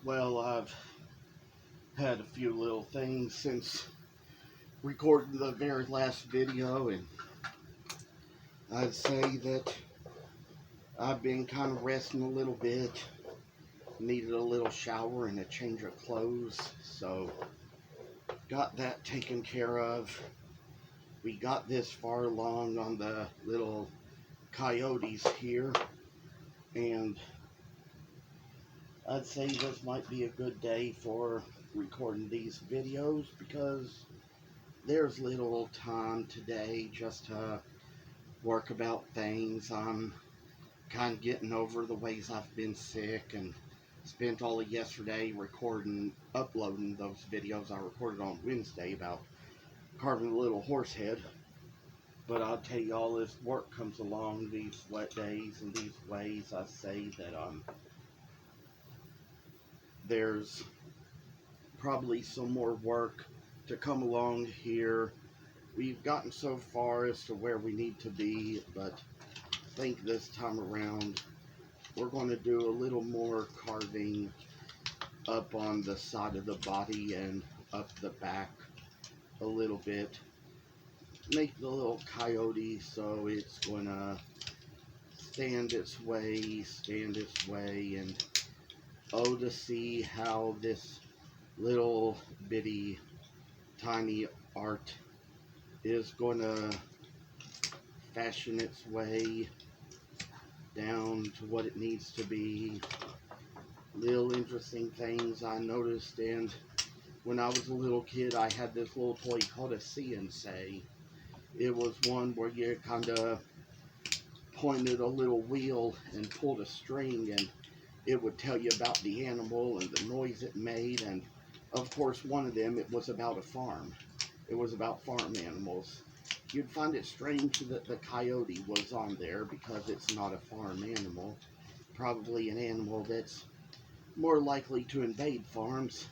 Well, I've had a few little things since recording the very last video, and I'd say that I've been kind of resting a little bit, needed a little shower and a change of clothes, so got that taken care of. We got this far along on the little Coyotes here, and I'd say this might be a good day for recording these videos because there's little time today just to work about things. I'm kind of getting over the ways I've been sick and spent all of yesterday uploading those videos I recorded on Wednesday about carving a little horse head. But I'll tell you, all this work comes along these wet days and these ways. I say that there's probably some more work to come along here. We've gotten so far as to where we need to be, but I think this time around we're going to do a little more carving up on the side of the body and up the back a little bit. Make the little coyote so it's going to stand its way, and oh, to see how this little bitty tiny art is going to fashion its way down to what it needs to be. Little interesting things I noticed, and when I was a little kid I had this little toy called a see and say. It was one where you kind of pointed a little wheel and pulled a string, and it would tell you about the animal and the noise it made. And of course, one of them, it was about a farm. It was about farm animals. You'd find it strange that the coyote was on there because it's not a farm animal. Probably an animal that's more likely to invade farms,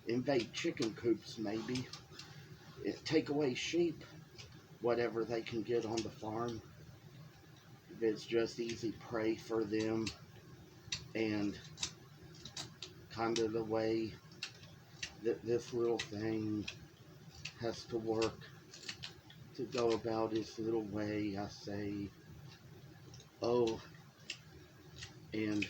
invade chicken coops maybe, take away sheep, whatever they can get on the farm. It's just easy prey for them, and kind of the way that this little thing has to work to go about its little way. I say, oh, and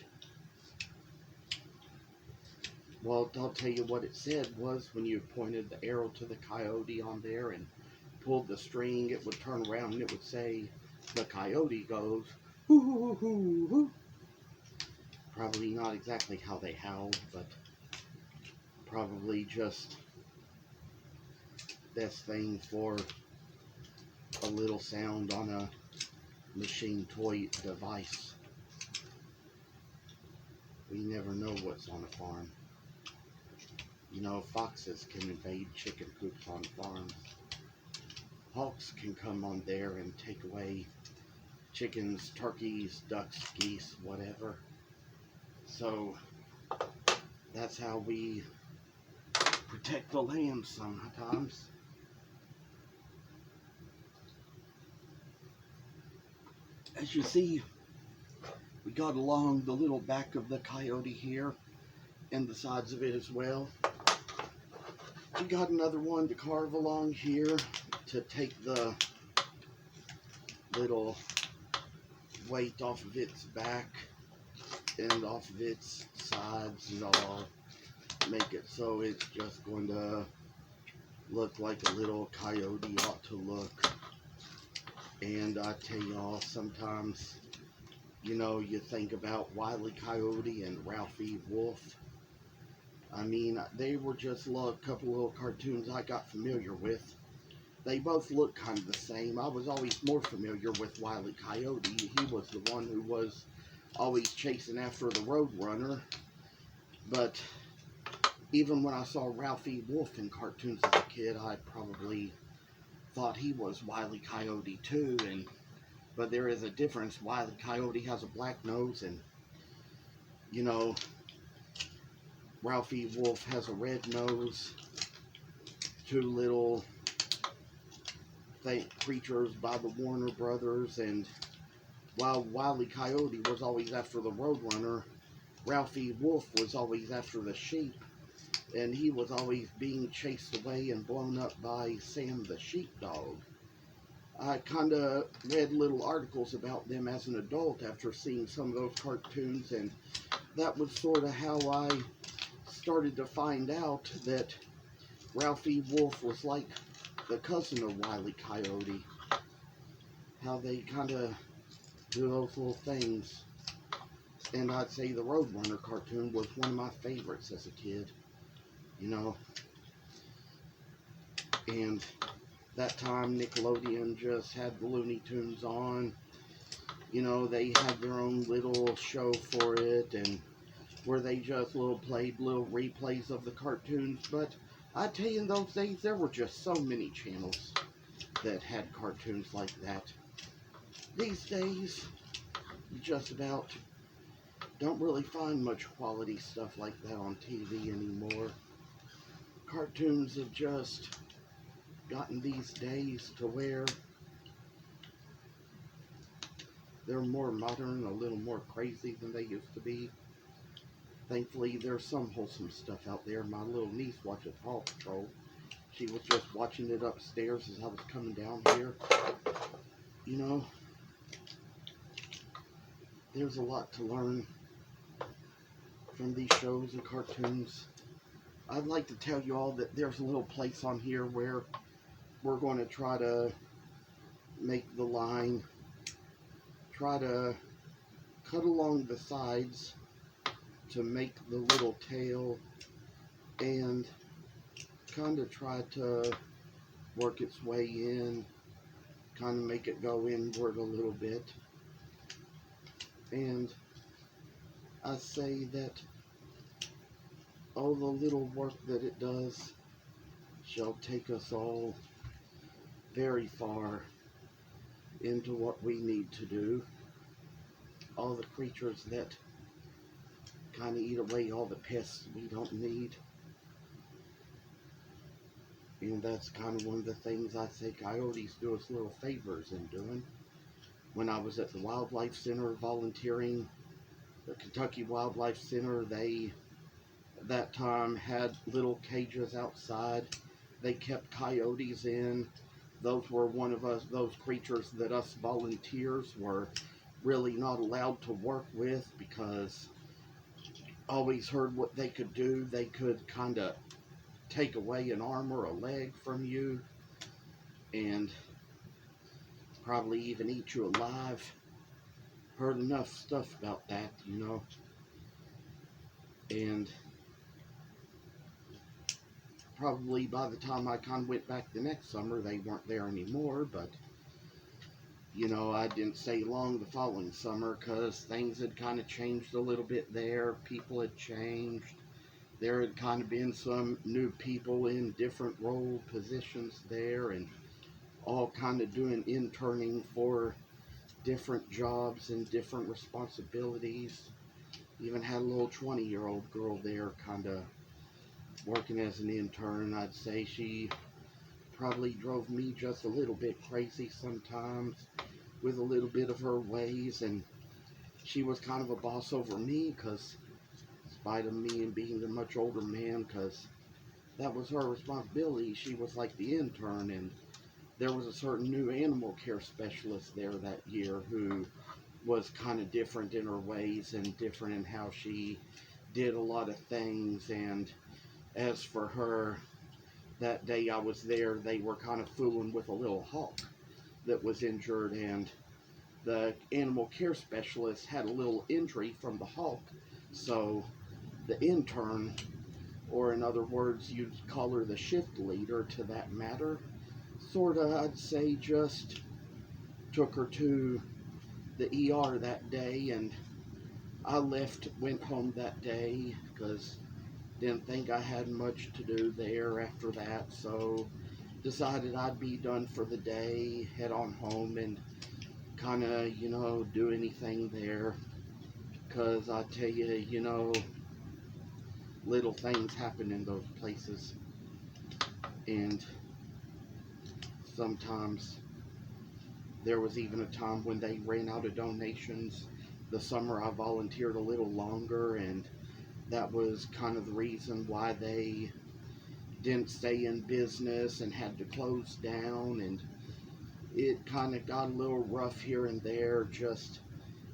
well, I'll tell you what it said was when you pointed the arrow to the coyote on there and pulled the string, it would turn around and it would say, the coyote goes, hoo hoo hoo hoo. Probably not exactly how they howl, but probably just best thing for a little sound on a machine toy device. We never know what's on a farm. You know, foxes can invade chicken coops on farms. Hawks can come on there and take away chickens, turkeys, ducks, geese, whatever. So that's how we protect the land sometimes. As you see, we got along the little back of the coyote here and the sides of it as well. We got another one to carve along here to take the little weight off of its back and off of its sides and all. Make it so it's just going to look like a little coyote ought to look. And I tell y'all, sometimes, you know, you think about Wile E. Coyote and Ralphie Wolf. I mean, they were just a couple little cartoons I got familiar with. They both look kind of the same. I was always more familiar with Wile E. Coyote. He was the one who was always chasing after the Roadrunner. But even when I saw Ralphie Wolf in cartoons as a kid, I probably thought he was Wile E. Coyote too. But there is a difference. Wile E. Coyote has a black nose, and, you know, Ralphie Wolf has a red nose. Two little creatures by the Warner Brothers. And while Wile E. Coyote was always after the Roadrunner, Ralphie Wolf was always after the sheep, and he was always being chased away and blown up by Sam the sheepdog. I kind of read little articles about them as an adult after seeing some of those cartoons, and that was sort of how I started to find out that Ralphie Wolf was like the cousin of Wile E. Coyote. How they kind of do those little things. And I'd say the Roadrunner cartoon was one of my favorites as a kid, you know. And that time Nickelodeon just had the Looney Tunes on. You know, they had their own little show for it, and where they just played little replays of the cartoons. But I tell you, in those days, there were just so many channels that had cartoons like that. These days, you just about don't really find much quality stuff like that on TV anymore. Cartoons have just gotten these days to where they're more modern, a little more crazy than they used to be. Thankfully, there's some wholesome stuff out there. My little niece watches Paw Patrol. She was just watching it upstairs as I was coming down here. You know, there's a lot to learn from these shows and cartoons. I'd like to tell you all that there's a little place on here where we're going to try to make the line, try to cut along the sides to make the little tail, and kind of try to work its way in, kind of make it go inward a little bit. And I say that all the little work that it does shall take us all very far into what we need to do. All the creatures that kind of eat away all the pests we don't need. And that's kind of one of the things I say coyotes do us little favors in doing. When I was at the Wildlife Center volunteering, the Kentucky Wildlife Center, they at that time had little cages outside. They kept coyotes in. Those were one of those creatures that us volunteers were really not allowed to work with, because always heard what they could do. They could kind of take away an arm or a leg from you, and probably even eat you alive. Heard enough stuff about that, you know. And probably by the time I kind of went back the next summer, they weren't there anymore. But, you know, I didn't stay long the following summer because things had kind of changed a little bit there. People had changed. There had kind of been some new people in different role positions there, and all kind of doing interning for different jobs and different responsibilities. Even had a little 20-year-old girl there kind of working as an intern. I'd say she probably drove me just a little bit crazy sometimes with a little bit of her ways, and she was kind of a boss over me, because in spite of me and being a much older man, because that was her responsibility. She was like the intern, and there was a certain new animal care specialist there that year who was kind of different in her ways and different in how she did a lot of things. And as for her, that day I was there, they were kind of fooling with a little hawk that was injured, and the animal care specialist had a little injury from the hawk. So the intern, or in other words, you'd call her the shift leader to that matter, sort of, I'd say, just took her to the ER that day, and I went home that day because didn't think I had much to do there after that, so decided I'd be done for the day, head on home, and kind of, you know, do anything there, because I tell you, you know, little things happen in those places, and sometimes there was even a time when they ran out of donations the summer I volunteered a little longer, and that was kind of the reason why they didn't stay in business and had to close down. And it kind of got a little rough here and there, just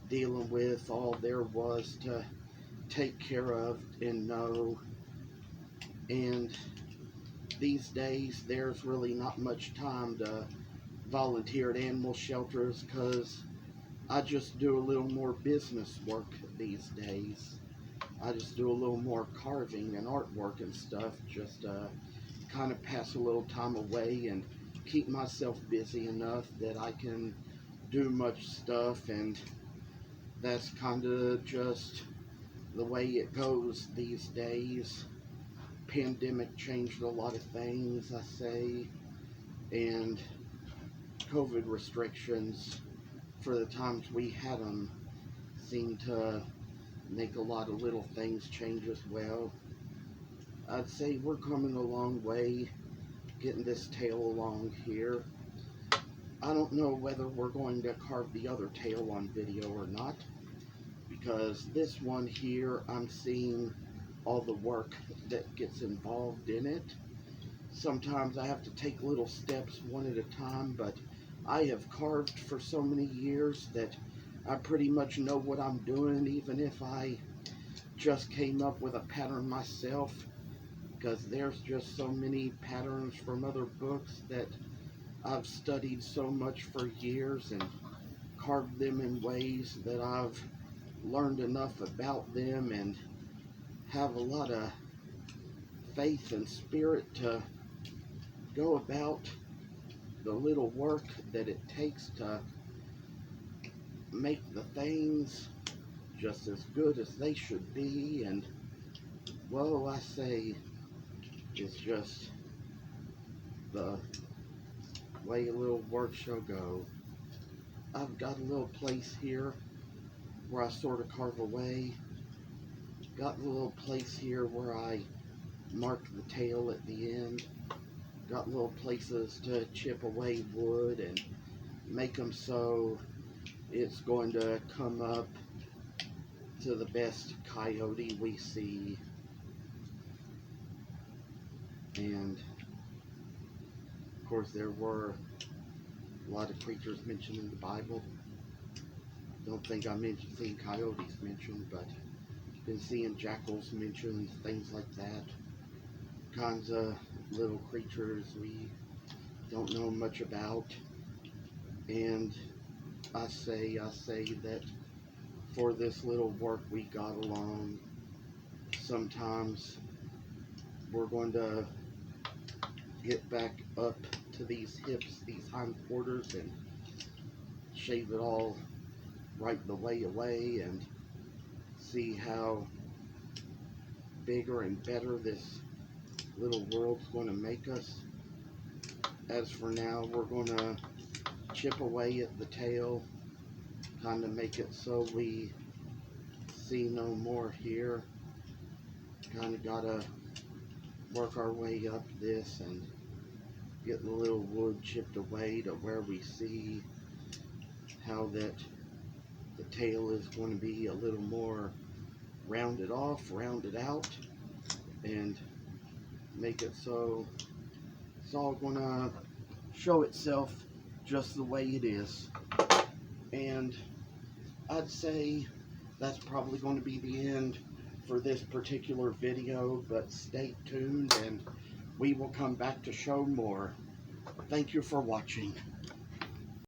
dealing with all there was to take care of and know. And these days there's really not much time to volunteer at animal shelters, because I just do a little more business work these days. I just do a little more carving and artwork and stuff, just kind of pass a little time away and keep myself busy enough that I can do much stuff. And that's kind of just the way it goes these days. Pandemic changed a lot of things, I say, and COVID restrictions, for the times we had them, seem to make a lot of little things change as well. I'd say we're coming a long way getting this tail along here. I don't know whether we're going to carve the other tail on video or not, because this one here, I'm seeing all the work that gets involved in it. Sometimes I have to take little steps one at a time, but I have carved for so many years that I pretty much know what I'm doing, even if I just came up with a pattern myself, because there's just so many patterns from other books that I've studied so much for years and carved them in ways that I've learned enough about them and have a lot of faith and spirit to go about the little work that it takes to make the things just as good as they should be. And, well, I say it's just the way a little work shall go. I've got a little place here where I sort of carve away. Got a little place here where I mark the tail at the end. Got little places to chip away wood and make them so it's going to come up to the best coyote we see. And of course there were a lot of creatures mentioned in the Bible. Don't think I seen coyotes mentioned, but been seeing jackals mentioned, things like that. Kinds of little creatures we don't know much about. And I say that for this little work we got along, sometimes we're going to get back up to these hips, these hindquarters, and shave it all right the way away and see how bigger and better this little world's going to make us. As for now, we're going to chip away at the tail, kind of make it so we see no more here. Kind of got to work our way up this and get the little wood chipped away to where we see how that the tail is going to be a little more rounded off, rounded out, and make it so it's all going to show itself just the way it is. And I'd say that's probably going to be the end for this particular video, but stay tuned and we will come back to show more. Thank you for watching.